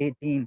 18।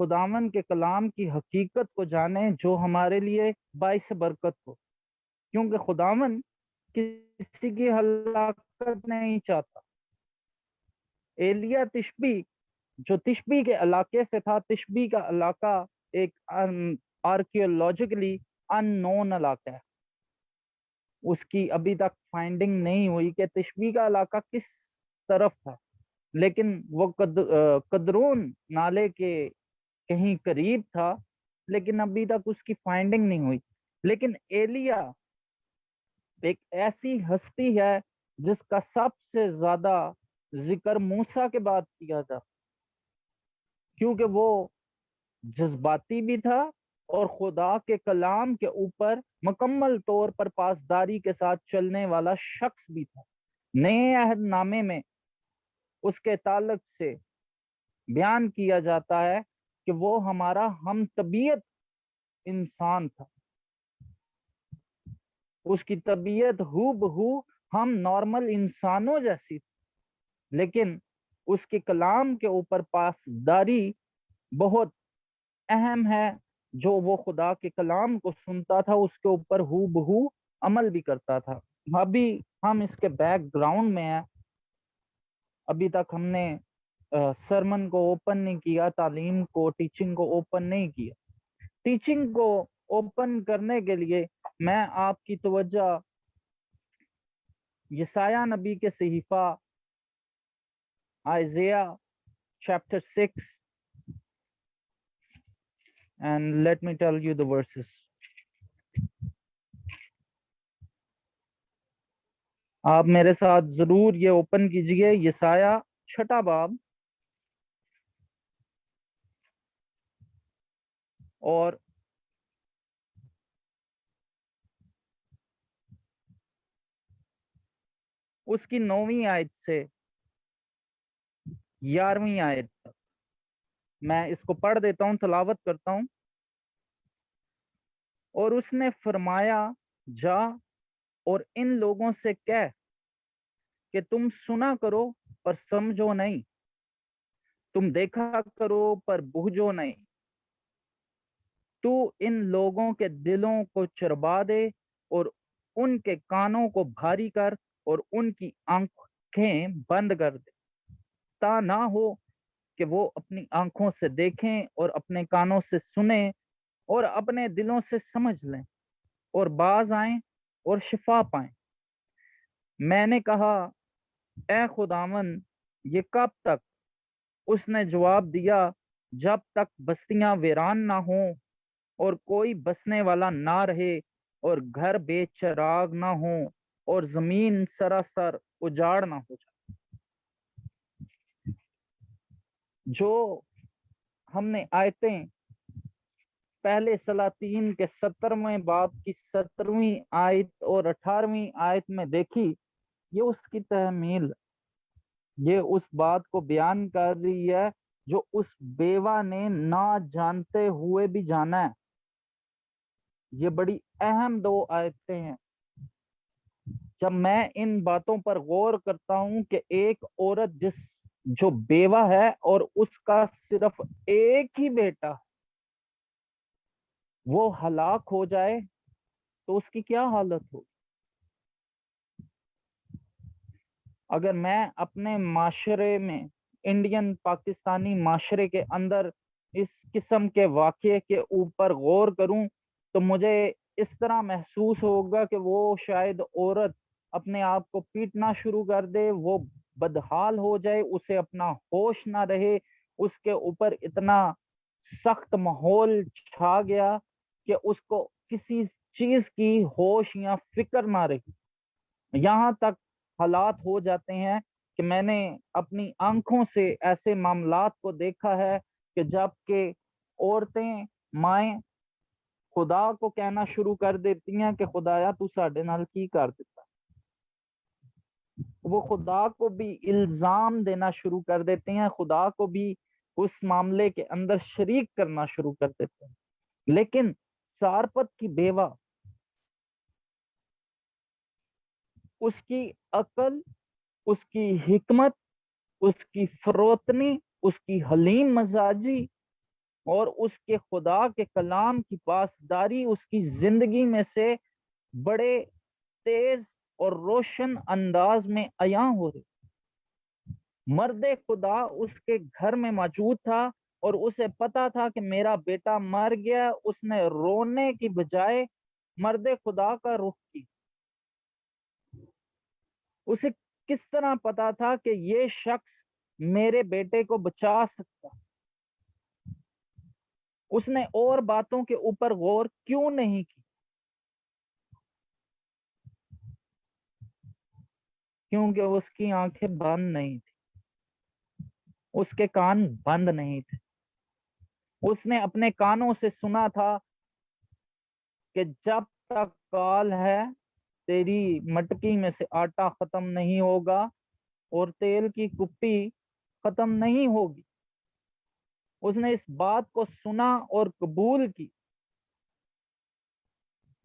خداوند کے کلام کی حقیقت کو جانیں جو ہمارے لیے باعث برکت ہو، کیونکہ خداوند کسی کی ہلاکت نہیں چاہتا۔ ایلیا تشبی جو تشبی کے علاقے سے تھا، تشبی کا علاقہ ایک آرکیولوجیکلی ان نون علاقہ ہے، اس کی ابھی تک فائنڈنگ نہیں ہوئی کہ تشبی کا علاقہ کس طرف تھا، لیکن وہ قدرون نالے کے کہیں قریب تھا، لیکن ابھی تک اس کی فائنڈنگ نہیں ہوئی۔ لیکن ایلیا ایک ایسی ہستی ہے جس کا سب سے زیادہ ذکر موسیٰ کے بعد کیا جاتا، کیونکہ وہ جذباتی بھی تھا اور خدا کے کلام کے اوپر مکمل طور پر پاسداری کے ساتھ چلنے والا شخص بھی تھا۔ نئے عہد نامے میں اس کے تعلق سے بیان کیا جاتا ہے کہ وہ ہمارا ہم طبیعت انسان تھا، اس کی طبیعت ہو بہو ہم نارمل انسانوں جیسی تھی، لیکن اس کے کلام کے اوپر پاسداری بہت اہم ہے۔ جو وہ خدا کے کلام کو سنتا تھا اس کے اوپر ہو بہو عمل بھی کرتا تھا۔ ابھی ہم اس کے بیک گراؤنڈ میں ہیں، ابھی تک ہم نے سرمن کو اوپن نہیں کیا، تعلیم کو، ٹیچنگ کو اوپن نہیں کیا۔ ٹیچنگ کو اوپن کرنے کے لیے میں آپ کی توجہ یسایہ نبی کے صحیفہ آئزیہ chapter 6 and let me tell you the verses. آپ میرے ساتھ ضرور یہ اوپن کیجئے، یسایہ 6 باب اور اس کی 9ویں آیت سے 11ویں آیت تک میں اس کو پڑھ دیتا ہوں، تلاوت کرتا ہوں۔ اور اس نے فرمایا، جا اور ان لوگوں سے کہہ کہ تم سنا کرو پر سمجھو نہیں، تم دیکھا کرو پر بوجھو نہیں۔ تو ان لوگوں کے دلوں کو چربا دے اور ان کے کانوں کو بھاری کر اور ان کی آنکھیں بند کر دے، تا نہ ہو کہ وہ اپنی آنکھوں سے دیکھیں اور اپنے کانوں سے سنیں اور اپنے دلوں سے سمجھ لیں اور باز آئیں اور شفا پائیں۔ میں نے کہا، اے خداون یہ کب تک؟ اس نے جواب دیا، جب تک بستیاں ویران نہ ہوں اور کوئی بسنے والا نہ رہے اور گھر بے چراغ نہ ہوں اور زمین سراسر اجاڑ نہ ہو جائے۔ جو ہم نے آیتیں پہلے سلاطین کے 17ویں باب کی 17ویں آیت اور 18ویں آیت میں دیکھی، یہ اس کی تحمیل، یہ اس بات کو بیان کر رہی ہے جو اس بیوہ نے نہ جانتے ہوئے بھی جانا ہے۔ یہ بڑی اہم 2 آیتیں ہیں۔ جب میں ان باتوں پر غور کرتا ہوں کہ ایک عورت جو بیوہ ہے اور اس کا صرف ایک ہی بیٹا وہ ہلاک ہو جائے تو اس کی کیا حالت ہو؟ اگر میں اپنے معاشرے میں، انڈین پاکستانی معاشرے کے اندر اس قسم کے واقعے کے اوپر غور کروں تو مجھے اس طرح محسوس ہوگا کہ وہ شاید عورت اپنے آپ کو پیٹنا شروع کر دے، وہ بدحال ہو جائے، اسے اپنا ہوش نہ رہے، اس کے اوپر اتنا سخت ماحول چھا گیا کہ اس کو کسی چیز کی ہوش یا فکر نہ رہی۔ یہاں تک حالات ہو جاتے ہیں کہ میں نے اپنی آنکھوں سے ایسے معاملات کو دیکھا ہے کہ جب کہ عورتیں، مائیں خدا کو کہنا شروع کر دیتی ہیں کہ خدایا تو ساڈے نال کی کر دیتا، وہ خدا کو بھی الزام دینا شروع کر دیتے ہیں، خدا کو بھی اس معاملے کے اندر شریک کرنا شروع کر دیتے ہیں۔ لیکن سارپت کی بیوہ، اس کی عقل، اس کی حکمت، اس کی فروتنی، اس کی حلیم مزاجی اور اس کے خدا کے کلام کی پاسداری اس کی زندگی میں سے بڑے تیز اور روشن انداز میں عیاں ہو رہی۔ مرد خدا اس کے گھر میں موجود تھا اور اسے پتا تھا کہ میرا بیٹا مر گیا۔ اس نے رونے کی بجائے مرد خدا کا رخ کی۔ اسے کس طرح پتا تھا کہ یہ شخص میرے بیٹے کو بچا سکتا؟ اس نے اور باتوں کے اوپر غور کیوں نہیں کی؟ کیونکہ اس کی آنکھیں بند نہیں تھی، اس کے کان بند نہیں تھے۔ اس نے اپنے کانوں سے سنا تھا کہ جب تک کال ہے تیری مٹکی میں سے آٹا ختم نہیں ہوگا اور تیل کی کپی ختم نہیں ہوگی۔ اس نے اس بات کو سنا اور قبول کی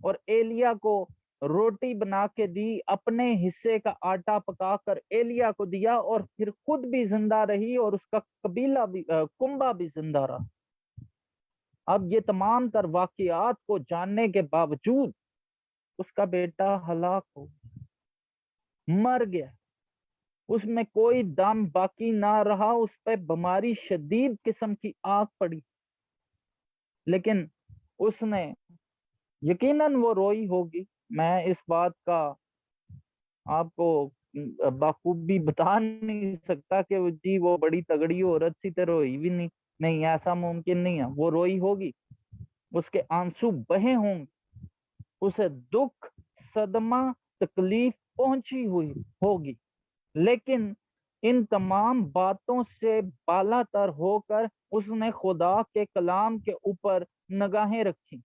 اور ایلیا کو روٹی بنا کے دی، اپنے حصے کا آٹا پکا کر ایلیا کو دیا اور پھر خود بھی زندہ رہی اور اس کا قبیلہ بھی کنبہ بھی زندہ رہا۔ اب یہ تمام تر واقعات کو جاننے کے باوجود اس کا بیٹا ہلاک ہو مر گیا۔ اس میں کوئی دم باقی نہ رہا، اس پہ بیماری شدید قسم کی آگ پڑی، لیکن اس نے یقیناً وہ روئی ہوگی۔ میں اس بات کا آپ کو بخوبی بتا نہیں سکتا کہ جی وہ بڑی تگڑی عورت سی تو روئی بھی نہیں، ایسا ممکن نہیں ہے۔ وہ روئی ہوگی، اس کے آنسو بہے ہوں گے، اسے دکھ، صدمہ، تکلیف پہنچی ہوئی ہوگی، لیکن ان تمام باتوں سے بالا تر ہو کر اس نے خدا کے کلام کے اوپر نگاہیں رکھی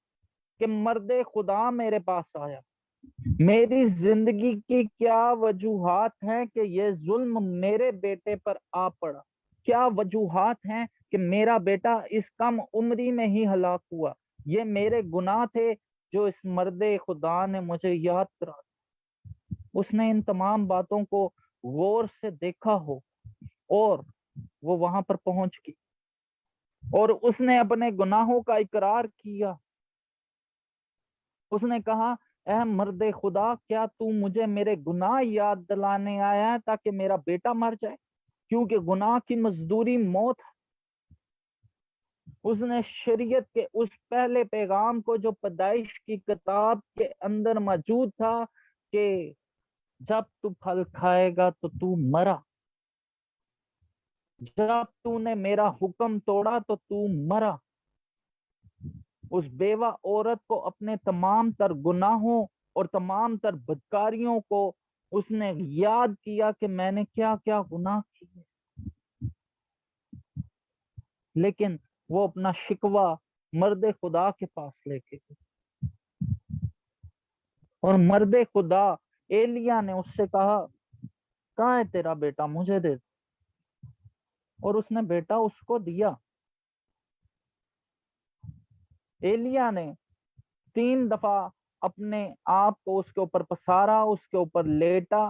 کہ مرد خدا میرے پاس آیا۔ میری زندگی کی کیا وجوہات ہیں کہ یہ ظلم میرے بیٹے پر آ پڑا؟ کیا وجوہات ہیں کہ میرا بیٹا اس کم عمری میں ہی ہلاک ہوا؟ یہ میرے گناہ تھے جو اس مرد خدا نے مجھے یاد کرا۔ اس نے ان تمام باتوں کو غور سے دیکھا ہو اور وہ وہاں پر پہنچ گئی اور اس نے اپنے گناہوں کا اقرار کیا۔ اس نے کہا، اے مرد خدا، کیا تو مجھے میرے گناہ یاد دلانے آیا ہے تاکہ میرا بیٹا مر جائے؟ کیونکہ گناہ کی مزدوری موت ہے۔ اس نے شریعت کے اس پہلے پیغام کو جو پیدائش کی کتاب کے اندر موجود تھا کہ جب تو پھل کھائے گا تو تو مرا، جب تو نے میرا حکم توڑا تو تو مرا، اس بیوہ عورت کو اپنے تمام تر گناہوں اور تمام تر بدکاریوں کو اس نے یاد کیا کہ میں نے کیا کیا گناہ کیے، لیکن وہ اپنا شکوہ مرد خدا کے پاس لے کے گئے اور مرد خدا ایلیا نے اس سے کہا، کہاں ہے تیرا بیٹا؟ مجھے دے۔ اور اس نے بیٹا اس کو دیا۔ ایلیا نے 3 دفعہ اپنے آپ کو اس کے اوپر پسارا، اس کے اوپر لیٹا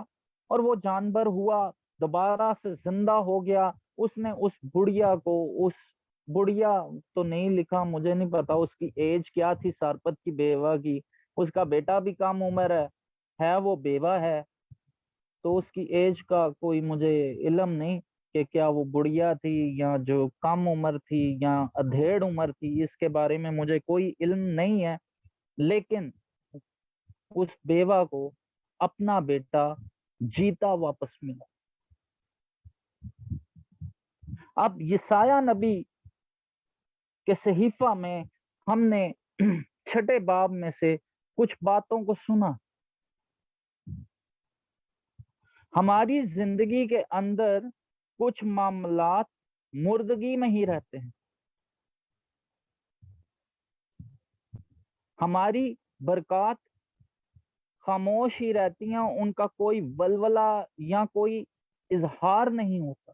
اور وہ جانور ہوا، دوبارہ سے زندہ ہو گیا۔ اس نے اس بڑھیا کو، اس بڑھیا تو نہیں لکھا، مجھے نہیں پتا اس کی ایج کیا تھی، سارپت کی بیوہ کی، اس کا بیٹا بھی کم عمر ہے وہ بیوہ ہے، تو اس کی ایج کا کوئی مجھے علم نہیں کہ کیا وہ بڑھیا تھی یا جو کم عمر تھی یا ادھیڑ عمر تھی، اس کے بارے میں مجھے کوئی علم نہیں ہے، لیکن اس بیوہ کو اپنا بیٹا جیتا واپس ملا۔ اب یسایہ نبی کے صحیفہ میں ہم نے 6 باب میں سے کچھ باتوں کو سنا۔ ہماری زندگی کے اندر کچھ معاملات مردگی میں ہی رہتے ہیں، ہماری برکات خاموش ہی رہتی ہیں، ان کا کوئی ولولہ یا کوئی اظہار نہیں ہوتا۔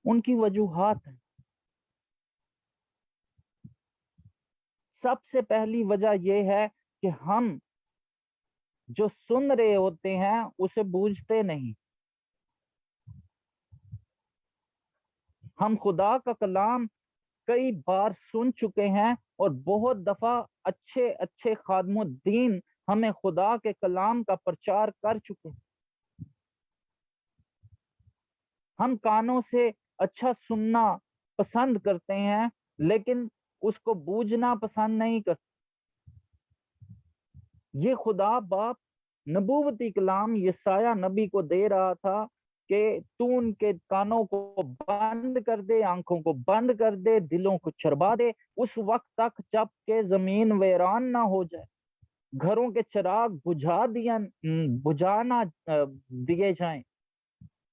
ان کی وجوہات ہیں۔ سب سے پہلی وجہ یہ ہے کہ ہم جو سن رہے ہوتے ہیں اسے بوجھتے نہیں۔ ہم خدا کا کلام کئی بار سن چکے ہیں، اور بہت دفعہ اچھے اچھے خادم الدین ہمیں خدا کے کلام کا پرچار کر چکے ہیں۔ ہم کانوں سے اچھا سننا پسند کرتے ہیں، لیکن اس کو بوجھنا پسند نہیں کرتے۔ یہ خدا باپ نبوتی کلام یسایہ نبی کو دے رہا تھا کہ تو ان کے کانوں کو بند کر دے، آنکھوں کو بند کر دے، دلوں کو چربا دے، اس وقت تک جب کہ زمین ویران نہ ہو جائے، گھروں کے چراغ بجھا نہ دیے جائیں،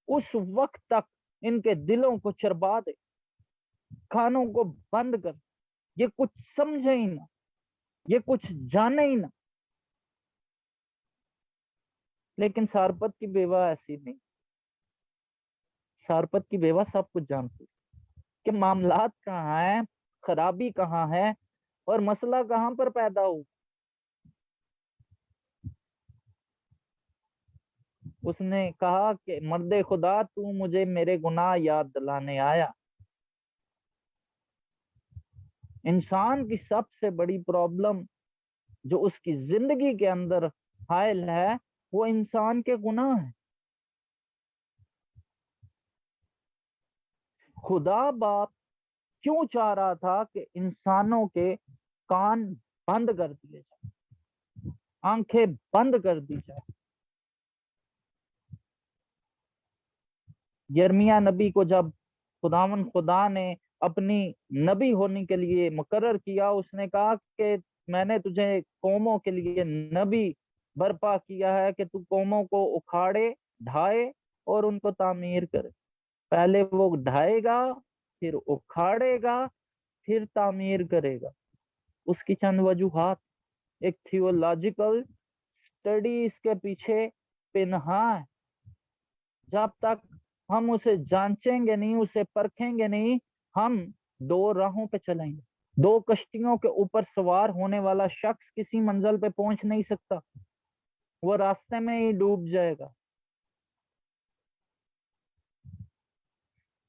اس وقت تک ان کے دلوں کو چربا دے، کانوں کو بند کر، یہ کچھ سمجھے ہی نہ، یہ کچھ جانے ہی نہ۔ لیکن سارپت کی بیوہ ایسی نہیں، سارپت کی بیوہ سب کچھ جانتی کہ معاملات کہاں ہیں، خرابی کہاں ہے، اور مسئلہ کہاں پر پیدا ہو۔ اس نے کہا کہ مرد خدا تو مجھے میرے گناہ یاد دلانے آیا۔ انسان کی سب سے بڑی پرابلم جو اس کی زندگی کے اندر حائل ہے وہ انسان کے گناہ ہیں۔ خدا باپ کیوں چاہ رہا تھا کہ انسانوں کے کان بند کر دیے جائیں، آنکھیں بند کر دی جائیں؟ یرمیہ نبی کو جب خدا نے اپنی نبی ہونے کے لیے مقرر کیا، اس نے کہا کہ میں نے تجھے قوموں کے لیے نبی برپا کیا ہے کہ تو قوموں کو اکھاڑے، ڈھائے اور ان کو تعمیر کرے۔ پہلے وہ ڈھائے گا، پھر اکھاڑے گا، پھر تعمیر کرے گا۔ اس کی چند وجوہات، ایک تھیولوجیکل سٹڈی اس کے پیچھے پنہاں ہے۔ جب تک ہم اسے جانچیں گے نہیں، اسے پرکھیں گے نہیں، ہم دو راہوں پہ چلیں گے۔ دو کشتیوں کے اوپر سوار ہونے والا شخص کسی منزل پہ پہنچ نہیں سکتا، وہ راستے میں ہی ڈوب جائے گا۔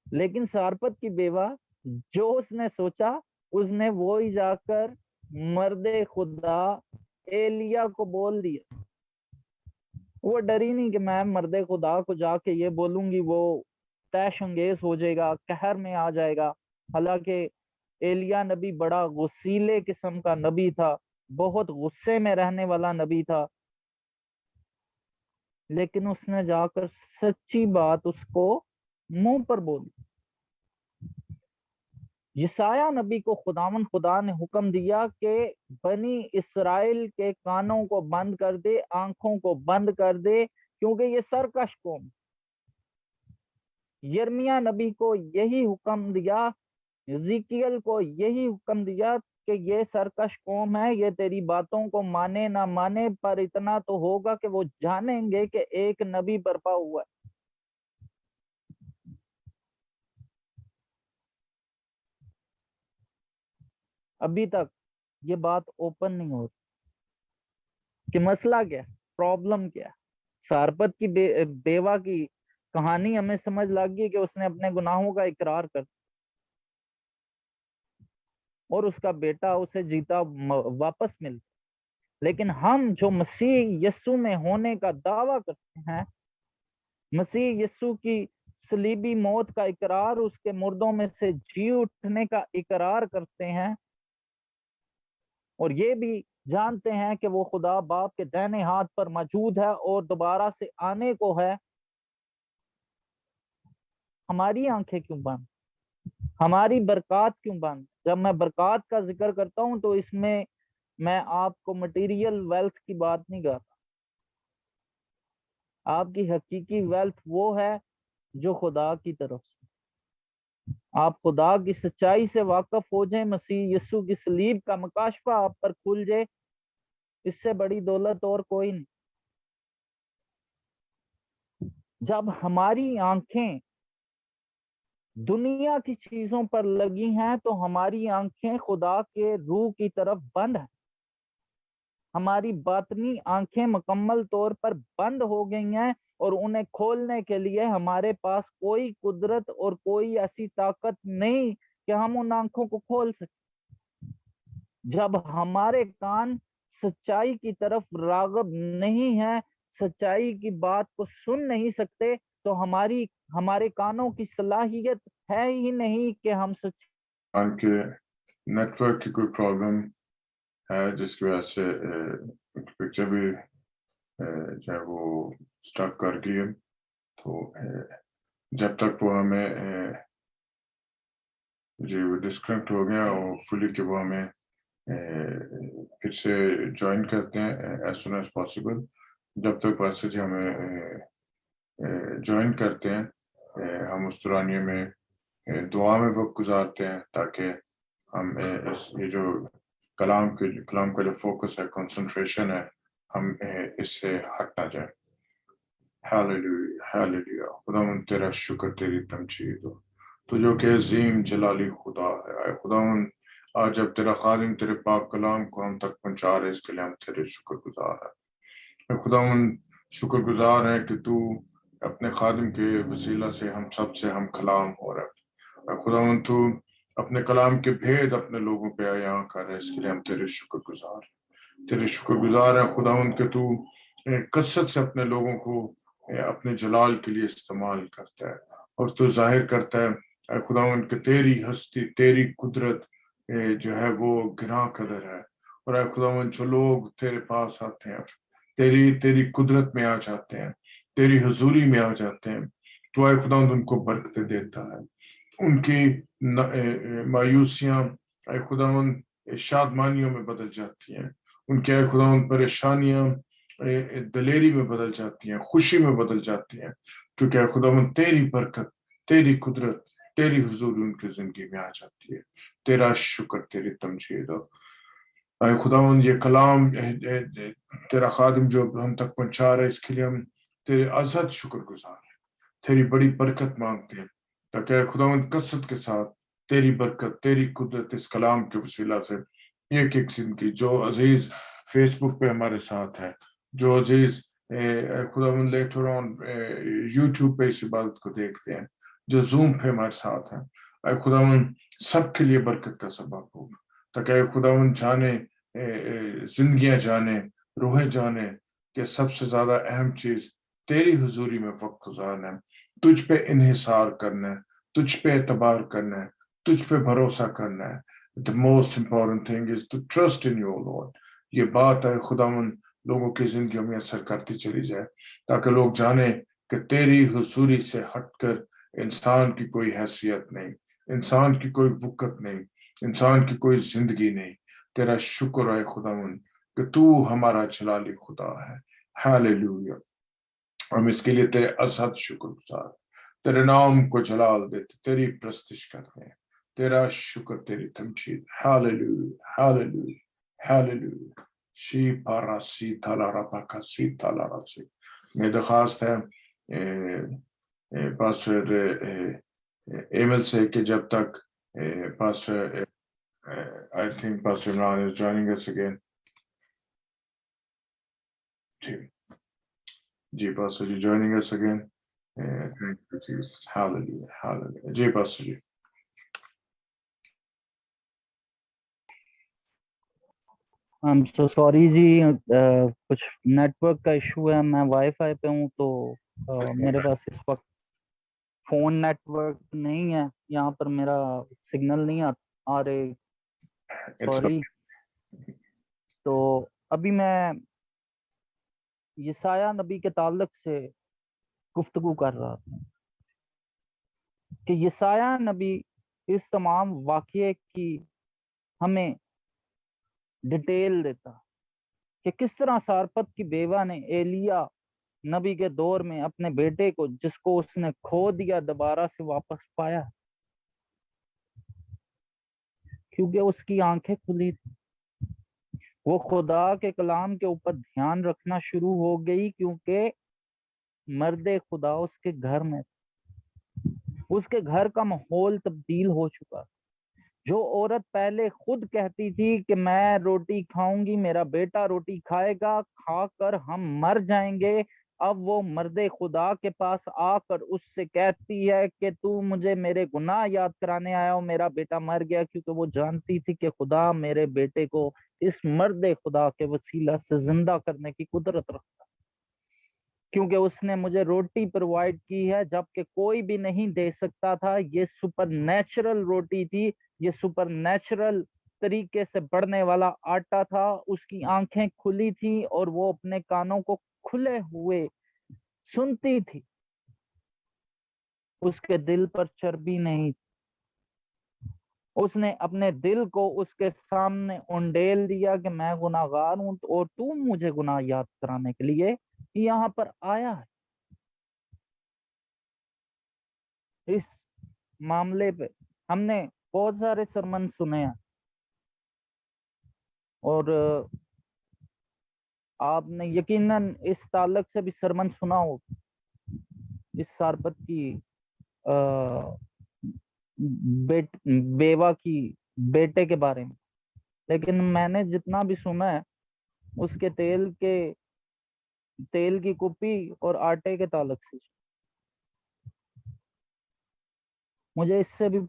لیکن سارپت کی بیوہ جو اس نے سوچا، اس نے وہی جا کر مرد خدا ایلیا کو بول دیا۔ وہ ڈری نہیں کہ میں مرد خدا کو جا کے یہ بولوں گی، وہ تیش انگیز ہو جائے گا، قہر میں آ جائے گا۔ حالانکہ ایلیا نبی بڑا غصیلے قسم کا نبی تھا، بہت غصے میں رہنے والا نبی تھا، لیکن اس نے جا کر سچی بات اس کو منہ پر بولی۔ یسایہ نبی کو خدا نے حکم دیا کہ بنی اسرائیل کے کانوں کو بند کر دے، آنکھوں کو بند کر دے، کیونکہ یہ سرکش قوم۔ یرمیہ نبی کو یہی حکم دیا، یزیکیل کو یہی حکم دیا کہ یہ سرکش قوم ہے، یہ تیری باتوں کو مانے نہ مانے، پر اتنا تو ہوگا کہ وہ جانیں گے کہ ایک نبی برپا ہوا ہے۔ ابھی تک یہ بات اوپن نہیں ہوتی کہ مسئلہ کیا ہے، پرابلم کیا ہے۔ سارپت کی بیوہ کی کہانی ہمیں سمجھ لگ گئی کہ اس نے اپنے گناہوں کا اقرار کر اور اس کا بیٹا اسے جیتا واپس مل۔ لیکن ہم جو مسیح یسو میں ہونے کا دعویٰ کرتے ہیں، مسیح یسو کی صلیبی موت کا اقرار، اس کے مردوں میں سے جی اٹھنے کا اقرار کرتے ہیں، اور یہ بھی جانتے ہیں کہ وہ خدا باپ کے دائیں ہاتھ پر موجود ہے اور دوبارہ سے آنے کو ہے، ہماری آنکھیں کیوں بند؟ ہماری برکات کیوں بند؟ جب میں برکات کا ذکر کرتا ہوں تو اس میں میں آپ کو مٹیریل ویلتھ کی بات نہیں کرتا۔ آپ کی حقیقی ویلتھ وہ ہے جو خدا کی طرف سے، آپ خدا کی سچائی سے واقف ہو جائیں، مسیح یسو کی صلیب کا مکاشفہ آپ پر کھل جائے، اس سے بڑی دولت اور کوئی نہیں۔ جب ہماری آنکھیں دنیا کی چیزوں پر لگی ہیں تو ہماری آنکھیں خدا کے روح کی طرف بند ہیں۔ ہماری باطنی آنکھیں مکمل طور پر بند ہو گئی ہیں، اور انہیں کھولنے کے لیے ہمارے پاس کوئی قدرت اور کوئی ایسی طاقت نہیں کہ ہم ان آنکھوں کو کھول سکیں. جب ہمارے کان سچائی کی طرف راغب نہیں ہے، سچائی کی بات کو سن نہیں سکتے، تو ہمارے کانوں کی صلاحیت ہے ہی نہیں کہ ہم کہ نیٹ ورک کی کوئی پرابلم ہے جس کی وجہ سے پکچر بھی جو ہے وہ اسٹک کر گئی ہے. تو جب تک وہ ہمیں جی وہ ڈسکنیکٹ ہو گیا اور فلی کہ وہ ہمیں پھر سے جوائن کرتے ہیں ایز سون ایز پاسبل. جب تک پاسے جی ہمیں جوائن کرتے ہیں ہم اس دورانیے میں دعا میں وقت گزارتے ہیں تاکہ ہم یہ جو کلام کا جو فوکس ہے، کنسنٹریشن ہے، ہم اس سے ہٹ نہ جائیں. Hallelujah hallelujah. خداوند تیرا شکر، تیری تمجید ہو، تو جو کہ عظیم جلالی خدا ہے. اے خداوند آج جب تیرا خادم تیرے پاک کلام کو ہم تک پہنچا رہے، اس کے لیے ہم تیرے شکر گزار ہیں. اے خداوند شکر گزار ہے کہ تو اپنے خادم کے وسیلہ سے ہم سب سے ہم کلام ہو رہا ہے. اے خداوند تو اپنے کلام کے بھید اپنے لوگوں پہ یہاں کر رہے، اس کے لیے ہم تیرے شکر گزار ہیں. تیرے شکر گزار ہے خداوند کہ تو کثرت سے اپنے لوگوں کو اپنے جلال کے لیے استعمال کرتا ہے اور تو ظاہر کرتا ہے اے خداوند کہ تیری ہستی، تیری قدرت جو ہے وہ گراں قدر ہے. اور اے خداوند جو لوگ تیرے پاس آتے ہیں، تیری قدرت میں آ جاتے ہیں، تیری حضوری میں آ جاتے ہیں، تو اے خداوند ان کو برکتیں دیتا ہے. ان کی مایوسیاں اے خداوند شادمانیوں میں بدل جاتی ہیں. ان کے اے خداوند پریشانیاں دلیری میں بدل جاتی ہیں، خوشی میں بدل جاتی ہیں، کیونکہ اے خداوند تیری برکت، تیری قدرت، تیری حضور ان کی زندگی میں آ جاتی ہے. تیرا شکر، تیری تمجید ہو. اے خداوند یہ کلام تیرا خادم جو ہم تک پہنچا رہے، اس کے لیے ہم تیرے ازحد شکر گزار ہیں، تیری بڑی برکت مانگتے ہیں تاکہ اے خداوند کثرت کے ساتھ تیری برکت، تیری قدرت اس کلام کے وسیلہ سے ایک ایک زندگی جو عزیز فیس بک پہ ہمارے ساتھ ہے، جو عزیز خداوند لیٹر آن یوٹیوب پہ اس عبادت کو دیکھتے ہیں، جو زوم پہ ہمارے ساتھ ہیں، اے خداوند سب کے لیے برکت کا سبب ہوگا تاکہ اے خداوند جانے زندگیاں جانے، روحیں جانے کہ سب سے زیادہ اہم چیز تیری حضوری میں وقت گزارنا ہے، تجھ پہ انحصار کرنا ہے، تجھ پہ اعتبار کرنا ہے، تجھ پہ بھروسہ کرنا ہے. The most important thing is to trust in you, Lord. یہ بات ہے خداوند لوگوں کی زندگیوں میں اثر کرتی چلی جائے تاکہ لوگ جانیں کہ تیری حضوری سے ہٹ کر انسان کی کوئی حیثیت نہیں، انسان کی کوئی وقت نہیں، انسان کی کوئی زندگی نہیں. تیرا شکر ہے خداوند کہ تو ہمارا جلالی خدا ہے. ہیلیلویا. ہم اس کے لیے تیرے ازحد شکر گزار، تیرے نام کو جلال دیتے، تیری پرستش کرتے ہیں. تیرا شکر، تیری تمجید. Hallelujah hallelujah hallelujah. شی پارا سی تالا رپا کا سی تالا رسی. میری درخواست ہے پاسٹر ایمل سے کہ جب تک pastor I think Pastor Imran is joining us again. جی pastor ji joining us again. Thank you, Jesus. Hallelujah, hallelujah. جی pastor ji. I'm so sorry جی، کچھ نیٹ ورک کا ایشو ہے. میں وائی فائی پہ ہوں تو میرے پاس اس وقت فون نیٹ ورک نہیں ہے، یہاں پر میرا سگنل نہیں آ رہے. سوری. تو ابھی میں یسایہ نبی کے تعلق سے گفتگو کر رہا تھا کہ یسایہ نبی اس تمام واقعے کی ہمیں ڈیٹیل دیتا کہ کس طرح سارپت کی بیوہ نے ایلیا نبی کے دور میں اپنے بیٹے کو، جس کو اس نے کھو دیا، دوبارہ سے واپس پایا کیونکہ اس کی آنکھیں کھلی تھی. وہ خدا کے کلام کے اوپر دھیان رکھنا شروع ہو گئی کیونکہ مرد خدا اس کے گھر میں تھا. اس کے گھر کا ماحول تبدیل ہو چکا. جو عورت پہلے خود کہتی تھی کہ میں روٹی کھاؤں گی، میرا بیٹا روٹی کھائے گا، کھا کر ہم مر جائیں گے، اب وہ مرد خدا کے پاس آ کر اس سے کہتی ہے کہ تو مجھے میرے گناہ یاد کرانے آیا ہو، میرا بیٹا مر گیا، کیونکہ وہ جانتی تھی کہ خدا میرے بیٹے کو اس مرد خدا کے وسیلہ سے زندہ کرنے کی قدرت رکھتا، کیونکہ اس نے مجھے روٹی پرووائڈ کی ہے جبکہ کوئی بھی نہیں دے سکتا تھا۔ یہ سپر نیچرل روٹی تھی، یہ سپر نیچرل طریقے سے بڑھنے والا آٹا تھا۔ اس کی آنکھیں کھلی تھی اور وہ اپنے کانوں کو کھلے ہوئے سنتی تھی، اس کے دل پر چربی نہیں تھی۔ اس نے اپنے دل کو اس کے سامنے انڈیل دیا کہ میں گناہ گار ہوں اور تو مجھے گناہ یاد کرانے کے لیے یہاں پر آیا ہے۔ اس معاملے پہ ہم نے بہت سارے سرمن سنے ہیں، اور آپ نے یقیناً اس تعلق سے بھی سرمن سنا ہو، اس سارپت کی بیوہ کی بیٹے کے بارے میں، لیکن میں نے جتنا بھی سنا ہے اس کے تیل کی کپی اور آٹے کے تعلق سے مجھے اس سے بھی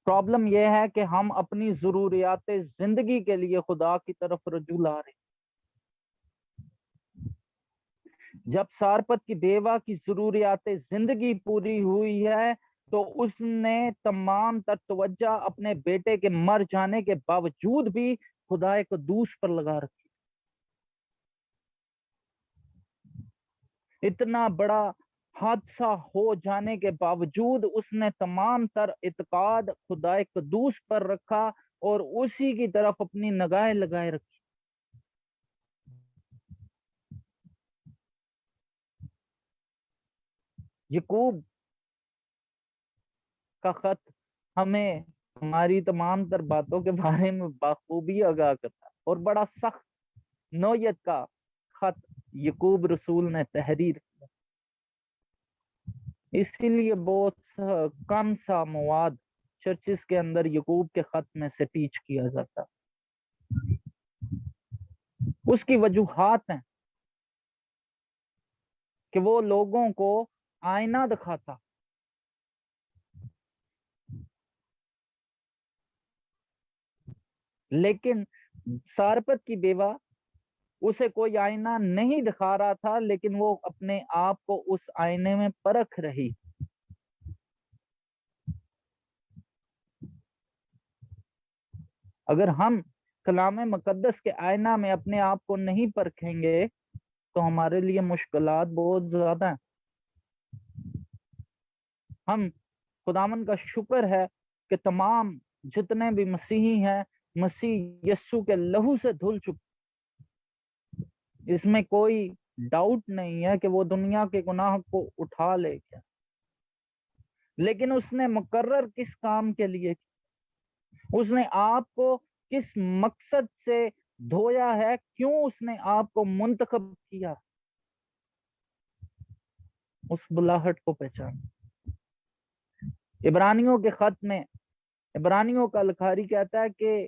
پرابلم یہ ہے کہ ہم اپنی ضروریات زندگی کے لیے خدا کی طرف رجوع لا رہے۔ جب سارپت کی بیوہ کی ضروریات زندگی پوری ہوئی ہے تو اس نے تمام تر توجہ اپنے بیٹے کے مر جانے کے باوجود بھی خدا قدوس پر لگا رکھی۔ اتنا بڑا حادثہ ہو جانے کے باوجود اس نے تمام تر اعتقاد خدا قدوس پر رکھا اور اسی کی طرف اپنی نگاہیں لگائے رکھی۔ یعقوب کا خط ہمیں ہماری تمام تر باتوں کے بارے میں بخوبی آگاہ کرتا ہے، اور بڑا سخت نوعیت کا خط یعقوب رسول نے تحریر کیا، اسی لیے بہت کم سا مواد چرچز کے اندر یعقوب کے خط میں سے ٹیچ کیا جاتا۔ اس کی وجوہات ہیں کہ وہ لوگوں کو آئینہ دکھاتا، لیکن سارپت کی بیوہ اسے کوئی آئینہ نہیں دکھا رہا تھا، لیکن وہ اپنے آپ کو اس آئینے میں پرکھ رہی۔ اگر ہم کلام مقدس کے آئینہ میں اپنے آپ کو نہیں پرکھیں گے تو ہمارے لیے مشکلات بہت زیادہ ہیں۔ ہم خداوند کا شکر ہے کہ تمام جتنے بھی مسیحی ہیں مسیح یسوع کے لہو سے دھل چکے، اس میں کوئی ڈاؤٹ نہیں ہے کہ وہ دنیا کے گناہ کو اٹھا لے گا، لیکن اس نے مقرر کس کام کے لیے، اس نے آپ کو کس مقصد سے دھویا ہے، کیوں اس نے آپ کو منتخب کیا، اس بلاہٹ کو پہچان۔ عبرانیوں کے خط میں عبرانیوں کا لکھاری کہتا ہے کہ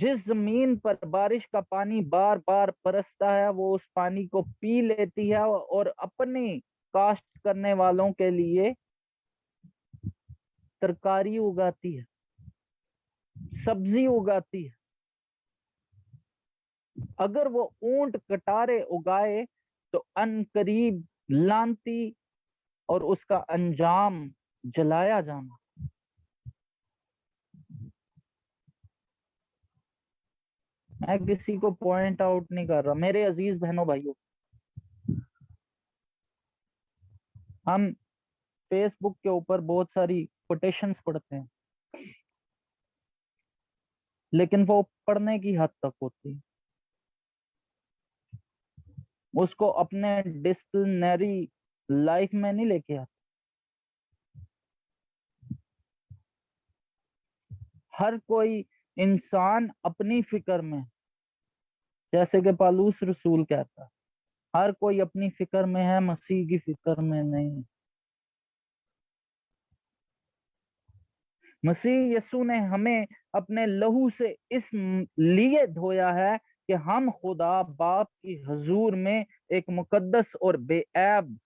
جس زمین پر بارش کا پانی بار بار برستا ہے وہ اس پانی کو پی لیتی ہے اور اپنی کاشت کرنے والوں کے لیے ترکاری اگاتی ہے، سبزی اگاتی ہے۔ اگر وہ اونٹ کٹارے اگائے تو ان قریب لانتی اور اس کا انجام جلایا جانا۔ میں کسی کو پوائنٹ آؤٹ نہیں کر رہا، میرے عزیز بہنوں بھائیوں، ہم فیس بک کے اوپر بہت ساری کوٹیشنز پڑھتے ہیں، لیکن وہ پڑھنے کی حد تک ہوتی، اس کو اپنے ڈسپلنری لائف میں نہیں لے کے آتے۔ ہر کوئی انسان اپنی فکر میں، جیسے کہ پالوس رسول کہتا، ہر کوئی اپنی فکر میں ہے، مسیح کی فکر میں نہیں۔ مسیح یسوع نے ہمیں اپنے لہو سے اس لیے دھویا ہے کہ ہم خدا باپ کی حضور میں ایک مقدس اور بے عیب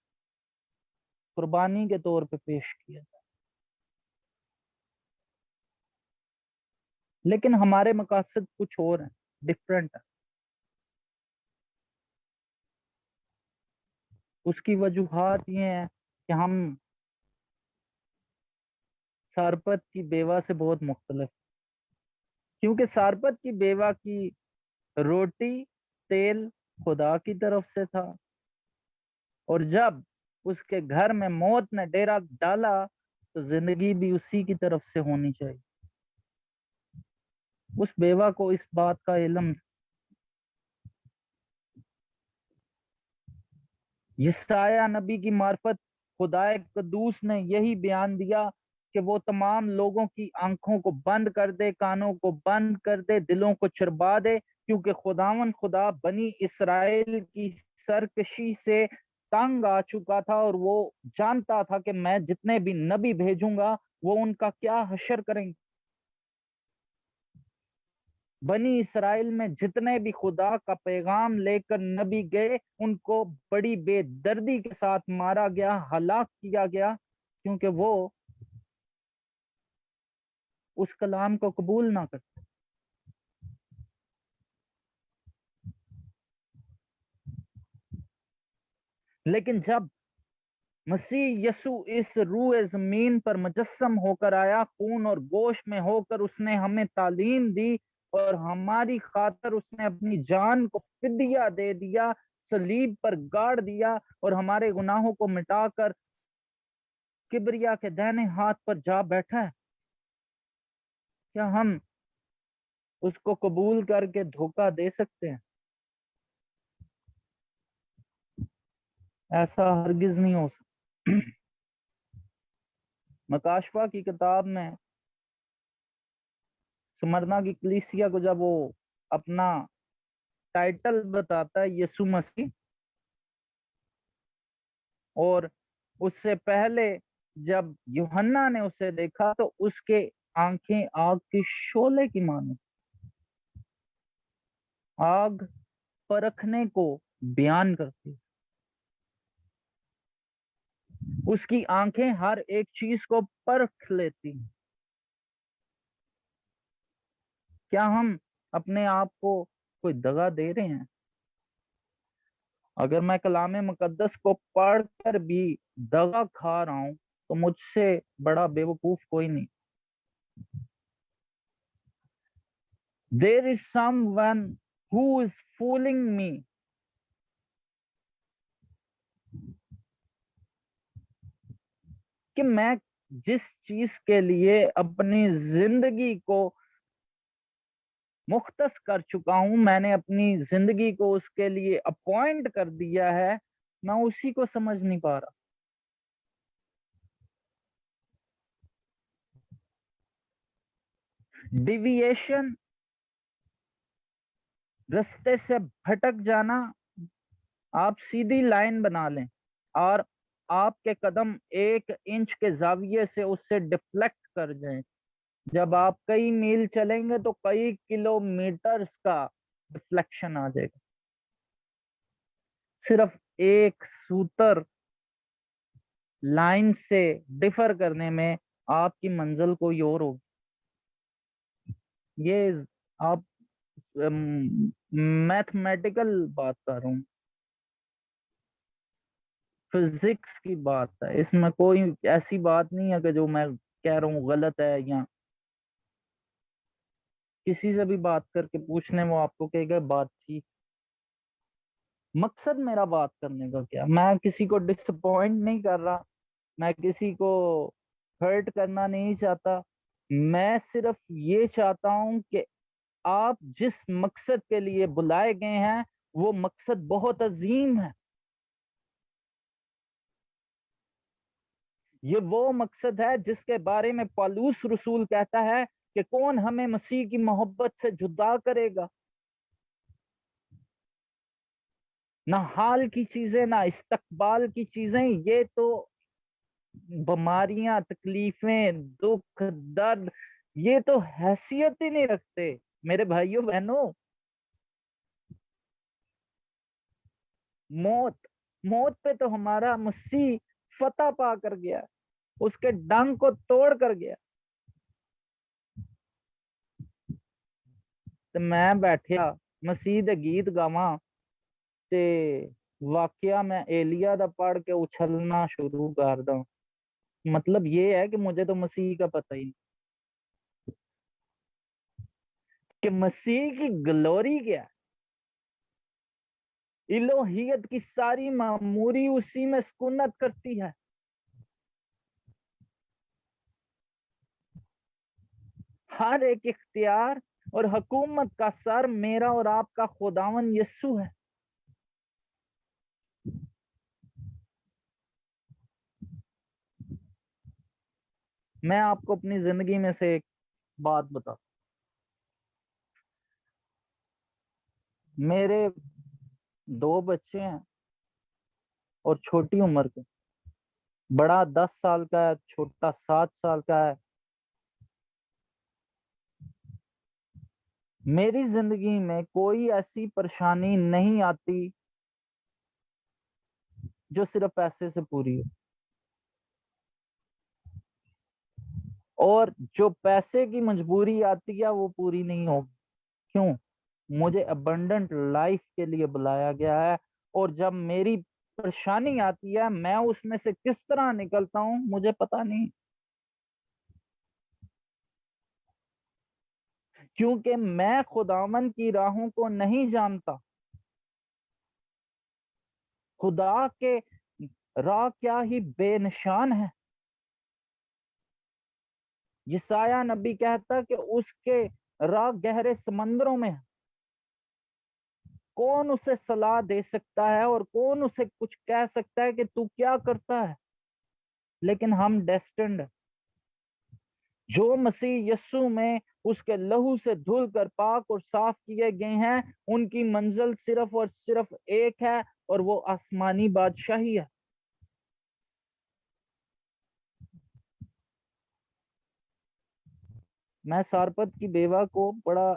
قربانی کے طور پہ پیش کیا جائے. لیکن ہمارے مقاصد کچھ اور ہیں، ڈفرینٹ ہے. اس کی وجوہات یہ ہیں کہ ہم سارپت کی بیوہ سے بہت مختلف، کیونکہ سارپت کی بیوہ کی روٹی تیل خدا کی طرف سے تھا، اور جب اس کے گھر میں موت نے ڈیرا ڈالا تو زندگی بھی اسی کی طرف سے ہونی چاہیے. اس بیوہ کو اس بات کا علم. یسایہ نبی کی معرفت خدا قدوس نے یہی بیان دیا کہ وہ تمام لوگوں کی آنکھوں کو بند کر دے، کانوں کو بند کر دے، دلوں کو چربا دے، کیونکہ خداوند خدا بنی اسرائیل کی سرکشی سے تنگ آ چکا تھا، اور وہ جانتا تھا کہ میں جتنے بھی نبی بھیجوں گا وہ ان کا کیا حشر کریں گے. بنی اسرائیل میں جتنے بھی خدا کا پیغام لے کر نبی گئے ان کو بڑی بے دردی کے ساتھ مارا گیا، ہلاک کیا گیا، کیونکہ وہ اس کلام کو قبول نہ کرتے. لیکن جب مسیح یسوع اس روح زمین پر مجسم ہو کر آیا، خون اور گوشت میں ہو کر اس نے ہمیں تعلیم دی، اور ہماری خاطر اس نے اپنی جان کو فدیہ دے دیا، صلیب پر گاڑ دیا، اور ہمارے گناہوں کو مٹا کر کبریا کے دائنے ہاتھ پر جا بیٹھا ہے. کیا ہم اس کو قبول کر کے دھوکہ دے سکتے ہیں؟ ایسا ہرگز نہیں ہو سکتا. مکاشفہ کی کتاب میں سمرنا کی کلیسیا کو جب وہ اپنا ٹائٹل بتاتا ہے یسوع مسیح، اور اس سے پہلے جب یوحنا نے اسے دیکھا تو اس کے آنکھیں آگ کے شعلے کی مانند، آگ پرکھنے کو بیان کرتی، اس کی آنکھیں ہر ایک چیز کو پرکھ لیتی. کیا ہم اپنے آپ کو کوئی دغا دے رہے ہیں؟ اگر میں کلام مقدس کو پڑھ کر بھی دغا کھا رہا ہوں تو مجھ سے بڑا بے وقوف کوئی نہیں. There is someone who is fooling me. کہ میں جس چیز کے لیے اپنی زندگی کو مختص کر چکا ہوں، میں نے اپنی زندگی کو اس کے لیے اپوائنٹ کر دیا ہے، میں اسی کو سمجھ نہیں پا رہا. ڈیویشن، رستے سے بھٹک جانا. آپ سیدھی لائن بنا لیں اور آپ کے قدم 1 انچ کے زاویے سے اس سے ڈیفلیکٹ کر جائیں. جب آپ کئی میل چلیں گے تو کئی کلومیٹرز کا ڈیفلیکشن آ جائے گا. صرف ایک سوتر لائن سے ڈیفر کرنے میں آپ کی منزل کوئی اور ہوگی. یہ آپ میتھمیٹیکل بات کر رہا ہوں، فزکس کی بات ہے، اس میں کوئی ایسی بات نہیں ہے کہ جو میں کہہ رہا ہوں غلط ہے. یا کسی سے بھی بات کر کے پوچھ لیں، وہ آپ کو کہے گا بات ٹھیک. مقصد میرا بات کرنے کا کیا، میں کسی کو ڈس اپوائنٹ نہیں کر رہا، میں کسی کو ہرٹ کرنا نہیں چاہتا. میں صرف یہ چاہتا ہوں کہ آپ جس مقصد کے لیے بلائے گئے ہیں وہ مقصد بہت عظیم ہے. یہ وہ مقصد ہے جس کے بارے میں پالوس رسول کہتا ہے کہ کون ہمیں مسیح کی محبت سے جدا کرے گا. نہ حال کی چیزیں، نہ استقبال کی چیزیں، یہ تو بیماریاں، تکلیفیں، دکھ، درد، یہ تو حیثیت ہی نہیں رکھتے میرے بھائیوں بہنوں. موت پہ تو ہمارا مسیح فتح پا کر گیا، اس کے ڈنگ کو توڑ کر گیا. تو میں بیٹھیا مسیح دے گیت گاواں تے واقعہ میں ایلیا دا پڑھ کے اچھلنا شروع کر دا. مطلب یہ ہے کہ مجھے تو مسیح کا پتہ ہی نہیں کہ مسیح کی گلوری کیا ہے. الوہیت کی ساری معموری اسی میں سکونت کرتی ہے. ہر ایک اختیار اور حکومت کا سر میرا اور آپ کا خداون یسوع ہے. میں آپ کو اپنی زندگی میں سے ایک بات بتا، میرے 2 بچے ہیں اور چھوٹی عمر کے، بڑا 10 سال کا ہے، چھوٹا 7 سال کا ہے. میری زندگی میں کوئی ایسی پریشانی نہیں آتی جو صرف پیسے سے پوری ہو، اور جو پیسے کی مجبوری آتی ہے وہ پوری نہیں ہوگی. کیوں؟ مجھے ابنڈنٹ لائف کے لیے بلایا گیا ہے، اور جب میری پریشانی آتی ہے میں اس میں سے کس طرح نکلتا ہوں مجھے پتا نہیں، کیونکہ میں خداوند کی راہوں کو نہیں جانتا. خدا کے راہ کیا ہی بے نشان ہے. یسایہ نبی کہتا کہ اس کے راہ گہرے سمندروں میں ہے. کون اسے صلاح دے سکتا ہے اور کون اسے کچھ کہہ سکتا ہے کہ تو کیا کرتا ہے؟ لیکن ہم ڈیسٹنڈ، جو مسیح یسوع میں اس کے لہو سے دھل کر پاک اور صاف کیے گئے ہیں، ان کی منزل صرف اور صرف ایک ہے، اور وہ آسمانی بادشاہی ہے. میں سارپت کی بیوہ کو بڑا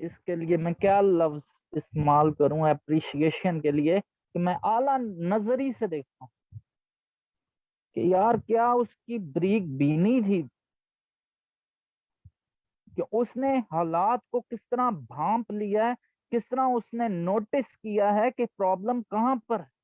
اس کے لیے میں کیا لفظ استعمال کروں اپریشیشن کے لیے، کہ میں اعلیٰ نظری سے دیکھتا ہوں کہ یار کیا اس کی بریک بینی تھی کہ اس نے حالات کو کس طرح بھانپ لیا ہے، کس طرح اس نے نوٹس کیا ہے کہ پرابلم کہاں پر ہے.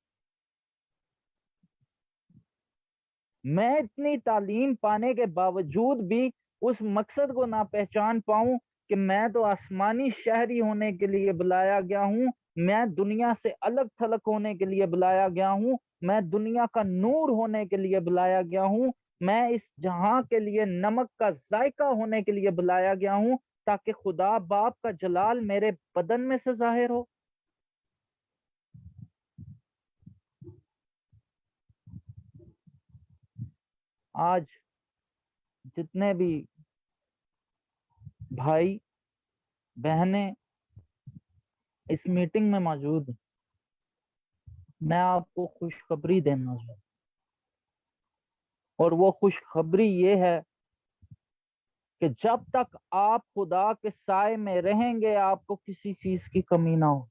میں اتنی تعلیم پانے کے باوجود بھی اس مقصد کو نہ پہچان پاؤں کہ میں تو آسمانی شہری ہونے کے لیے بلایا گیا ہوں، میں دنیا سے الگ تھلگ ہونے کے لیے بلایا گیا ہوں، میں دنیا کا نور ہونے کے لیے بلایا گیا ہوں، میں اس جہاں کے لیے نمک کا ذائقہ ہونے کے لیے بلایا گیا ہوں، تاکہ خدا باپ کا جلال میرے بدن میں سے ظاہر ہو. آج جتنے بھی بھائی بہنیں اس میٹنگ میں موجود ہیں، میں آپ کو خوشخبری دینا چاہتا ہوں، اور وہ خوشخبری یہ ہے کہ جب تک آپ خدا کے سائے میں رہیں گے آپ کو کسی چیز کی کمی نہ ہو.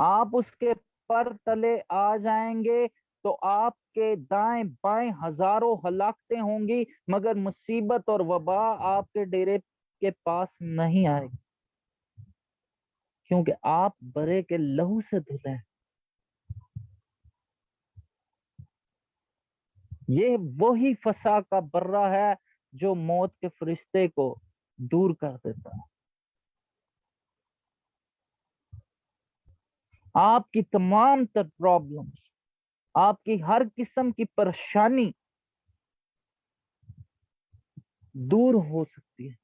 آپ اس کے پر تلے آ جائیں گے تو آپ کے دائیں بائیں ہزاروں ہلاکتیں ہوں گی، مگر مصیبت اور وبا آپ کے ڈیرے کے پاس نہیں آئے گی، کیونکہ آپ برے کے لہو سے دھلے ہیں. یہ وہی فسا کا برہ ہے جو موت کے فرشتے کو دور کر دیتا ہے. آپ کی تمام تر پرابلمز، آپ کی ہر قسم کی پریشانی دور ہو سکتی ہے.